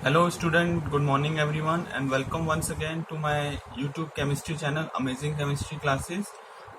Hello student, good morning everyone and welcome once again to my YouTube chemistry channel Amazing Chemistry Classes.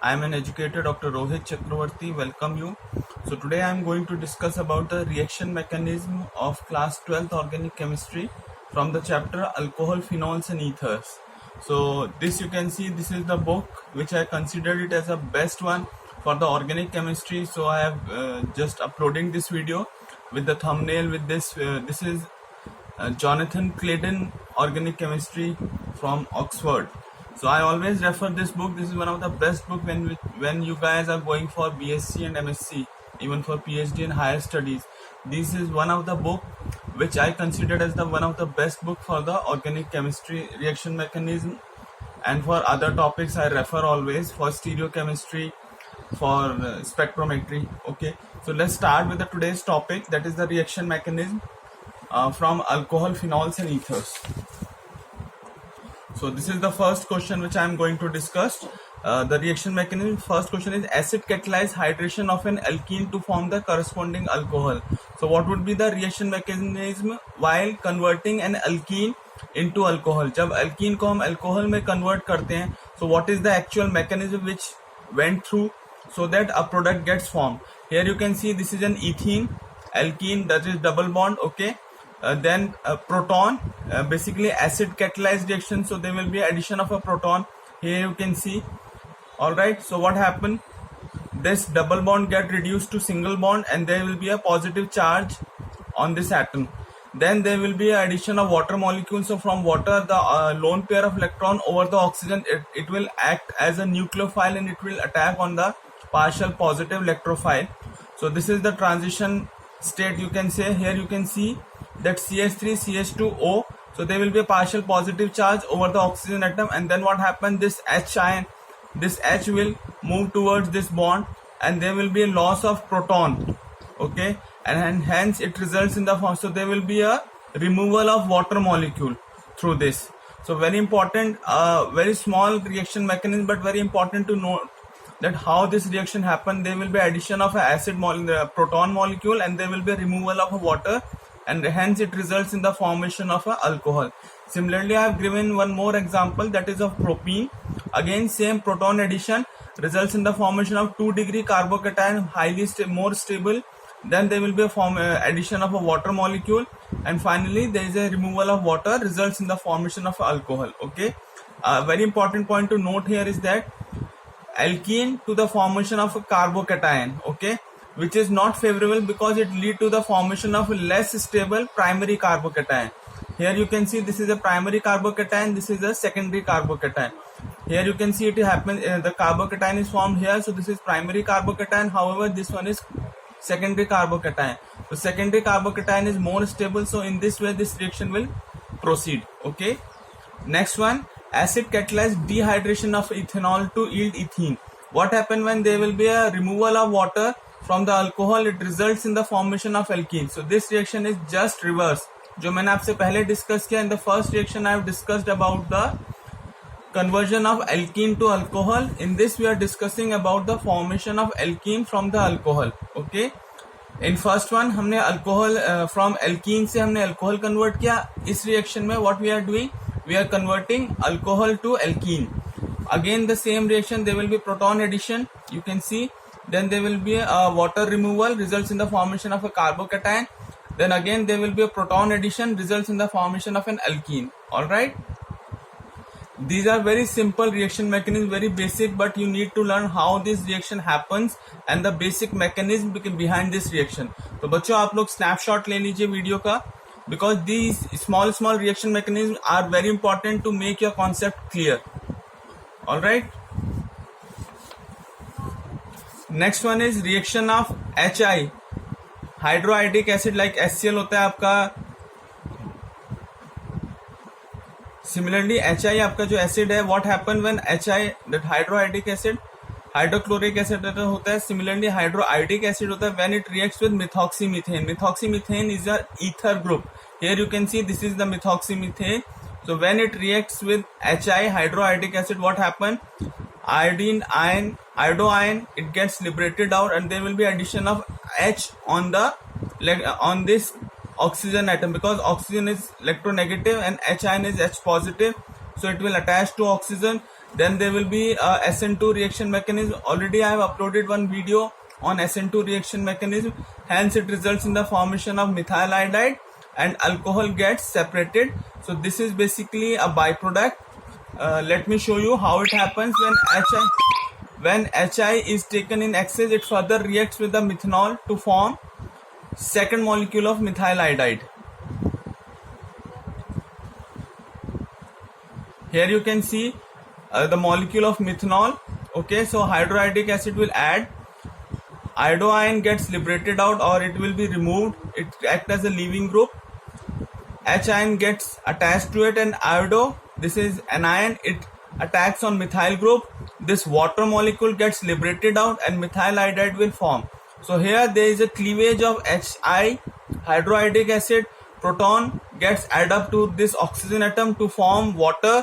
I am an educator Dr. Rohit Chakravarti, welcome you. So today I am going to discuss about the reaction mechanism of class 12th organic chemistry from the chapter alcohol, phenols and ethers. So this you can see, this is the book which I considered it as the best one for the organic chemistry. So I have just uploading this video with the thumbnail with this. This is Jonathan Clayton, Organic Chemistry from Oxford. So I always refer this book. This is one of the best book when you guys are going for BSc and MSc, even for PhD and higher studies. This is one of the book which I considered as the one of the best book for the organic chemistry reaction mechanism, and for other topics I refer always for stereochemistry, for spectrometry. Okay, so let's start with the today's topic, that is the reaction mechanism from alcohol, phenols and ethers. So this is the first question which I am going to discuss. The reaction mechanism. First question is acid catalyze hydration of an alkene to form the corresponding alcohol. So what would be the reaction mechanism while converting an alkene into alcohol? जब alkene को हम alcohol में convert करते हैं, so what is the actual mechanism which went through so that a product gets formed? Here you can see this is an ethene alkene, that is double bond. Okay. Then proton, basically acid catalyzed reaction, so there will be addition of a proton. Here you can see. Alright, so what happened, this double bond get reduced to single bond and there will be a positive charge on this atom. Then there will be addition of water molecules. So from water, the lone pair of electron over the oxygen, it will act as a nucleophile and it will attack on the partial positive electrophile. So this is the transition state, you can say. Here you can see that CH3 CH2O, so there will be a partial positive charge over the oxygen atom, and then what happens, this H ion, this H will move towards this bond and there will be a loss of proton. Okay, and hence it results in the form, so there will be a removal of water molecule through this. So very important, very small reaction mechanism, but very important to note that how this reaction happen. There will be addition of a proton molecule and there will be a removal of a water, and hence it results in the formation of a alcohol. Similarly, I have given one more example, that is of propene. Again, same proton addition results in the formation of 2-degree carbocation, highly more stable. Then there will be a addition of a water molecule, and finally there is a removal of water, results in the formation of alcohol. Okay, very important point to note here is that alkene to the formation of a carbocation, okay, which is not favorable because it lead to the formation of less stable primary carbocation. Here you can see this is a primary carbocation, this is a secondary carbocation. Here you can see it happens, the carbocation is formed here, so this is primary carbocation. However, this one is secondary carbocation. So secondary carbocation is more stable, so in this way this reaction will proceed. Okay, next one, acid catalyzed dehydration of ethanol to yield ethene. What happens when there will be a removal of water from the alcohol, it results in the formation of alkene. So this reaction is just reverse जो मैंने आपसे पहले discuss किया. In the first reaction I have discussed about the conversion of alkene to alcohol. In this we are discussing about the formation of alkene from the alcohol. Okay, in first one हमने alcohol from alkene से हमने alcohol convert किया. इस reaction में what we are doing, we are converting alcohol to alkene. Again the same reaction, there will be proton addition, you can see. Then there will be a water removal, results in the formation of a carbocation. Then again there will be a proton addition, results in the formation of an alkene. Alright, these are very simple reaction mechanism, very basic, but you need to learn how this reaction happens and the basic mechanism behind this reaction. तो बच्चों आप लोग snapshot ले लीजिए video का, because these small reaction mechanisms are very important to make your concept clear. Alright, next one is reaction of HI, hydroiodic acid, like HCl होता है आपका. Similarly HI आपका जो acid है, what happen when HI, that hydroiodic acid, hydrochloric acid होता है. Similarly हाइड्रोआइडिक acid होता है when it reacts with methoxymethane. Methoxymethane is a ether group. Here you can see this is the methoxymethane. So when it reacts with HI, hydroiodic acid, what happen? Iodine ion, iodo ion, it gets liberated out, and there will be addition of H on the on this oxygen atom, because oxygen is electronegative and H ion is H positive, so it will attach to oxygen. Then there will be a SN2 reaction mechanism. Already I have uploaded one video on SN2 reaction mechanism. Hence it results in the formation of methyl iodide and alcohol gets separated. So this is basically a byproduct. Let me show you how it happens. When HI is taken in excess, it further reacts with the methanol to form second molecule of methyl iodide. Here you can see the molecule of methanol. Okay, so hydroiodic acid will add, iodo ion gets liberated out or it will be removed. It acts as a leaving group. H ion gets attached to it, and iodo, this is anion, it attacks on methyl group. This water molecule gets liberated out and methyl iodide will form. So here there is a cleavage of Hi, hydroiodic acid, proton gets added up to this oxygen atom to form water.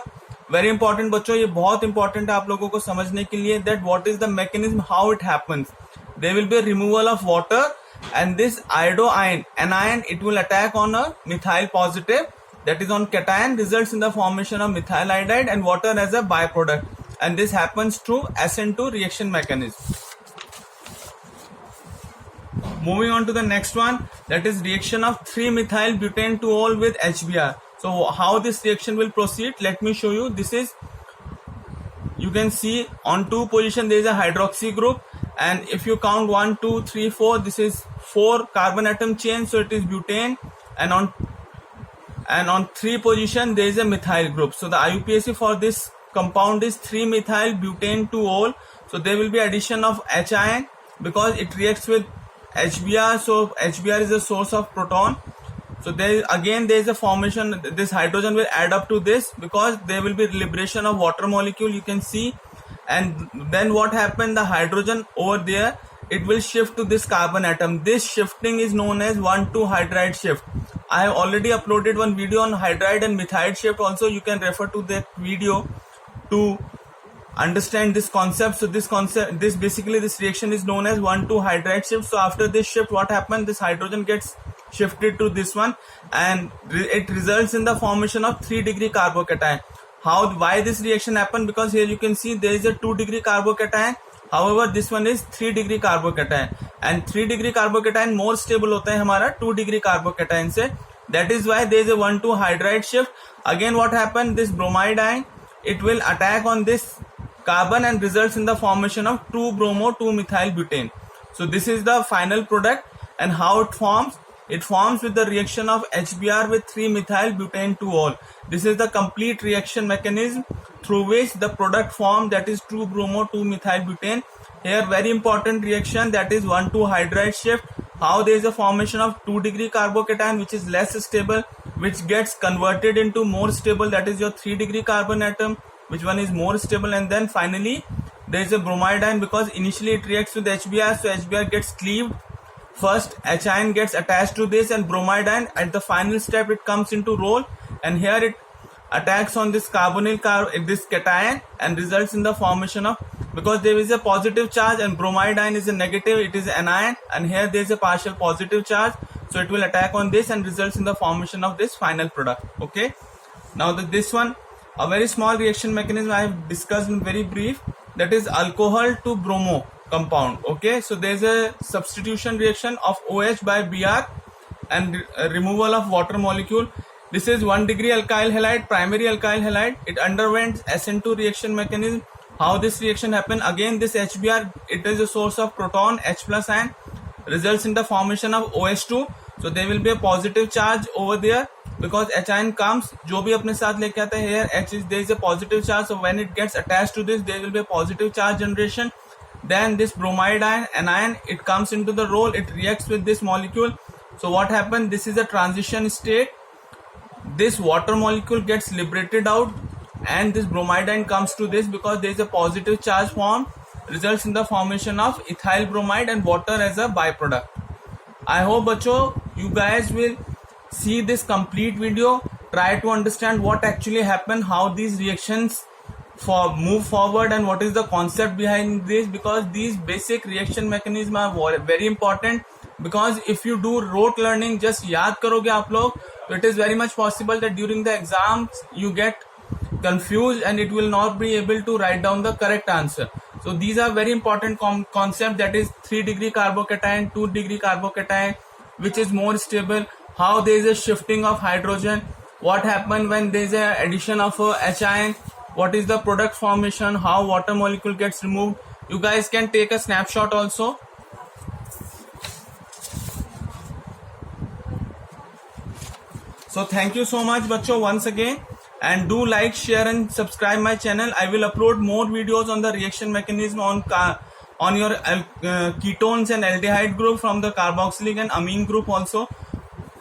Very important बच्चों, ये बहुत important है आप लोगों को समझने के लिए, that what is the mechanism, how it happens. There will be a removal of water and this iodo ion, anion, it will attack on a methyl positive, that is on cation, results in the formation of methyl iodide and water as a byproduct, and this happens through SN2 reaction mechanism. Moving on to the next one, that is reaction of 3-methyl butane 2-ol with HBr. So how this reaction will proceed, let me show you. This is, you can see on 2 position there is a hydroxy group, and if you count 1, 2, 3, 4, this is 4 carbon atom chain, so it is butane, and on 3 position there is a methyl group. So the IUPAC for this compound is 3-methyl butane 2-ol. So there will be addition of H ion because it reacts with HBr, so HBr is a source of proton. So there is a formation, this hydrogen will add up to this because there will be liberation of water molecule, you can see. And then what happened, the hydrogen over there, it will shift to this carbon atom. This shifting is known as 1,2 hydride shift. I have already uploaded one video on hydride and methide shift also. You can refer to that video to understand this concept. So this reaction is known as 1,2 hydride shift. So after this shift, what happened, this hydrogen gets shifted to this one and it results in the formation of 3-degree carbocation. Why this reaction happened? Because here you can see there is a 2-degree carbocation. However, this one is 3-degree carbocation, and 3-degree carbocation more stable होता है हमारा 2-degree carbocation से. That is why there is a 1,2 hydride shift. Again, what happened? This bromide ion, it will attack on this carbon and results in the formation of 2-bromo-2-methyl butane. So this is the final product, and how it forms. It forms with the reaction of HBr with 3-methyl butane 2-ol. This is the complete reaction mechanism through which the product formed, that is 2-bromo-2-methyl butane. Here very important reaction, that is 1,2 hydride shift. How there is a formation of 2-degree carbocation which is less stable, which gets converted into more stable, that is your 3-degree carbon atom, which one is more stable. And then finally there is a bromide ion because initially it reacts with HBr, so HBr gets cleaved. First H ion gets attached to this and bromide ion, at the final step it comes into role, and here it attacks on this this cation and results in the formation of, because there is a positive charge and bromide ion is a negative, it is anion, and here there is a partial positive charge, so it will attack on this and results in the formation of this final product. Okay, now this one, a very small reaction mechanism I have discussed in very brief, that is alcohol to bromo compound. Okay, so there is a substitution reaction of OH by Br and removal of water molecule. This is 1-degree alkyl halide, primary alkyl halide. It underwent SN2 reaction mechanism. How this reaction happened? Again, this HBr, it is a source of proton, H plus ion, results in the formation of OH2. So there will be a positive charge over there because H ion comes, जो भी अपने साथ लेके आता है, here there is a positive charge. So when it gets attached to this, there will be a positive charge generation. Then this bromide ion, anion, it comes into the role, it reacts with this molecule. So what happened? This is a transition state. This water molecule gets liberated out and this bromide ion comes to this because there is a positive charge formed, results in the formation of ethyl bromide and water as a byproduct. I hope बच्चों you guys will see this complete video, try to understand what actually happened, how these reactions move forward and what is the concept behind this, because these basic reaction mechanisms are very important, because if you do rote learning, just याद करोगे आप लोग, so it is very much possible that during the exams you get confused and it will not be able to write down the correct answer. So these are very important concept, that is 3-degree carbocation, 2-degree carbocation, which is more stable, how there is a shifting of hydrogen, what happens when there is a addition of a H ion, what is the product formation, how water molecule gets removed. You guys can take a snapshot also. So thank you so much बच्चों once again, and do like, share and subscribe my channel. I will upload more videos on the reaction mechanism on your ketones and aldehyde group from the carboxylic and amine group also.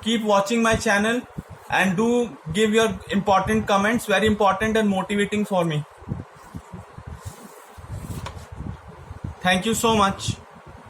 Keep watching my channel and do give your important comments, very important and motivating for me. Thank you so much.